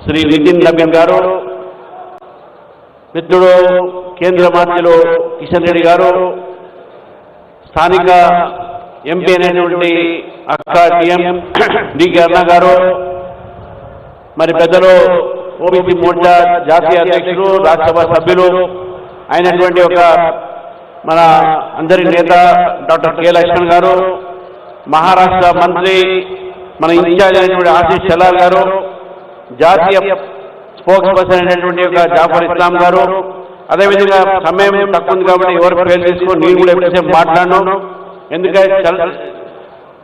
శ్రీ నితిన్ నబీన్ గారు, మిత్రుడు కేంద్ర మంత్రులు కిషన్ రెడ్డి గారు, స్థానిక ఎంపీ అయినటువంటి అక్క టిఎం డికే అన్న గారు, మరి పెద్దలు ఓబీసీ మోర్చా జాతీయ అధ్యక్షులు, రాజ్యసభ సభ్యులు అయినటువంటి ఒక మన అందరి నేత డాక్టర్ కె లక్ష్మణ్ గారు, మహారాష్ట్ర మంత్రి మన ఇన్ఛార్జ్ అయినటువంటి ఆశీష్ చల్లార్ గారు, జాతీయ స్పోక్స్ పర్సన్ అయినటువంటి ఒక జాఫర్ ఇస్లాం గారు, అదేవిధంగా సమయం తక్కువ ఉంది కాబట్టి ఎవరు పేరు తీసుకొని నేను కూడా ఎప్పుడైతే మాట్లాడను, ఎందుకంటే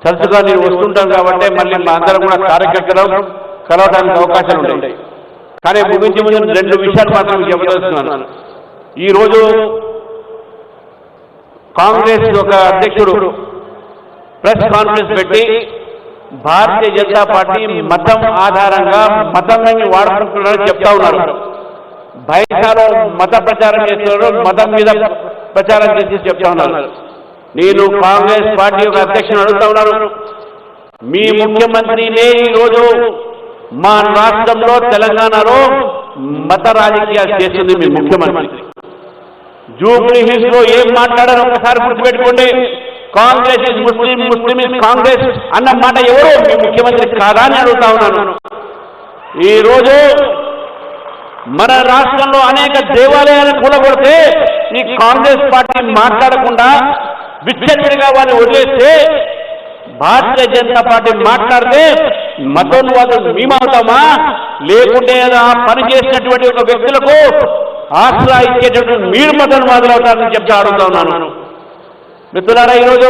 తరచుగా నేను వస్తుంటాను కాబట్టి మళ్ళీ మా అందరం కూడా కార్యకర్తలు కలవడానికి అవకాశాలు ఉంటాయి. కానీ ముగించే ముందు రెండు విషయాలు మాత్రం చెప్పదలుచుకున్నాను. ఈరోజు కాంగ్రెస్ ఒక అధ్యక్షుడు ప్రెస్ కాన్ఫరెన్స్ పెట్టి భారతీయ జనతా పార్టీ మతం ఆధారంగా మతాన్ని వాడుకుంటున్నారని చెప్తా ఉన్నారు. బయటలో మత ప్రచారం చేస్తున్నారు, మతం మీద ప్రచారం చేసి చెప్తా ఉన్నారు. నేను కాంగ్రెస్ పార్టీ యొక్క అధ్యక్షుడు అడుగుతా ఉన్నాను, మీ ముఖ్యమంత్రినే ఈరోజు మా రాష్ట్రంలో తెలంగాణలో మత రాజకీయాలు చేస్తుంది మీ ముఖ్యమంత్రి. జూబ్లీ హిల్స్ లో ఏం మాట్లాడారో ఒకసారి గుర్తుపెట్టుకోండి. Congress is Muslim, Muslim is Congress అన్న మాట ఎవరు మీ ముఖ్యమంత్రి కాదా అని అడుగుతా ఉన్నాను. ఈరోజు మన రాష్ట్రంలో అనేక దేవాలయాలను కూలగొడితే ఈ కాంగ్రెస్ పార్టీ మాట్లాడకుండా విచ్చలవిడిగా వారిని వదిలేస్తే భారతీయ జనతా పార్టీ మాట్లాడితే మతోన్వాదులు మేమవుతామా, లేకుంటే పని చేసినటువంటి ఒక వ్యక్తులకు ఆశ్రయ ఇచ్చేటటువంటి మీరు మతోన్వాదులు అవుతారని చెప్తే అడుగుతా ఉన్నాను. మిత్రులారా, ఈరోజు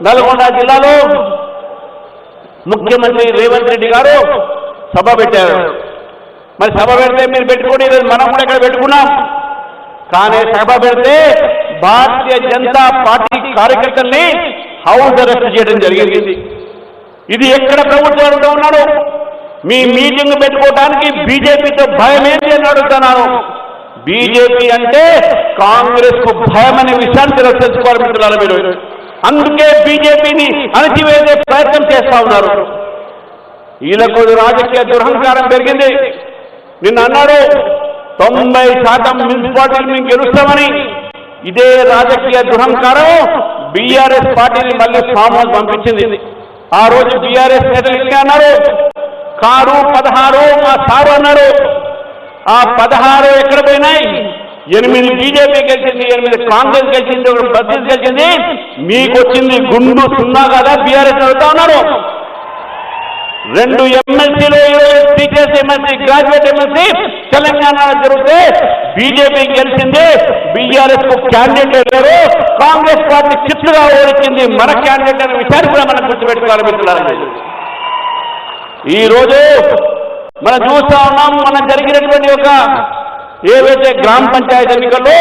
నల్గొండ జిల్లాలో ముఖ్యమంత్రి రేవంత్ రెడ్డి గారు సభ పెట్టారు. మరి సభ పెడితే మీరు పెట్టుకోండి, మనం కూడా ఇక్కడ పెట్టుకున్నాం. కానీ సభ పెడితే భారతీయ జనతా పార్టీ కార్యకర్తల్ని హౌస్ అరెస్ట్ చేయడం జరిగింది. ఇది ఎక్కడ ప్రభుత్వం ఉన్నాడు? మీ మీటింగ్ పెట్టుకోవడానికి బీజేపీతో భయం ఏంటి అని అడుగుతున్నాను. బీజేపీ అంటే కాంగ్రెస్ కు భయం అనే విషయాన్ని తెలుసుకోవాలి మిత్రులారా మీరు. అందుకే బీజేపీని అణచివేసే ప్రయత్నం చేస్తా ఉన్నారు. వీళ్ళకు రాజకీయ దురహంకారం పెరిగింది. నిన్న అన్నాడు 90% మున్సిపాలిటీలు మేము గెలుస్తామని. ఇదే రాజకీయ దురహంకారం బీఆర్ఎస్ పార్టీని మళ్ళీ ఫామ్ హౌస్ పంపించింది. ఆ రోజు బీఆర్ఎస్ నేతలు ఇట్లా అన్నారు, కారు 16 మా సారు అన్నారు. ఆ 16 ఎక్కడ పోయినాయి? 8 బీజేపీ గెలిచింది, 8 కాంగ్రెస్ గెలిచింది, 1 బస్సెస్ గెలిచింది. మీకు వచ్చింది గుండు 0 కదా బీఆర్ఎస్ అడుగుతా ఉన్నారు. 2 ఎమ్మెల్సీలు, టీచర్స్ ఎమ్మెల్సీ, గ్రాడ్యుయేట్ ఎమ్మెల్సీ తెలంగాణలో జరిగితే బీజేపీ గెలిచింది. బీఆర్ఎస్ కు క్యాండిడేట్ లేరు, కాంగ్రెస్ పార్టీ చిత్తుగా ఓడించింది మన క్యాండిడేట్ అనే విషయాన్ని కూడా మనం గుర్తుపెట్టుకోవాలి మిత్రులారా. ఈ రోజు మనం చూస్తా ఉన్నాం, మనం జరిగినటువంటి ఒక ఏవైతే గ్రామ పంచాయతీ ఎన్నికల్లో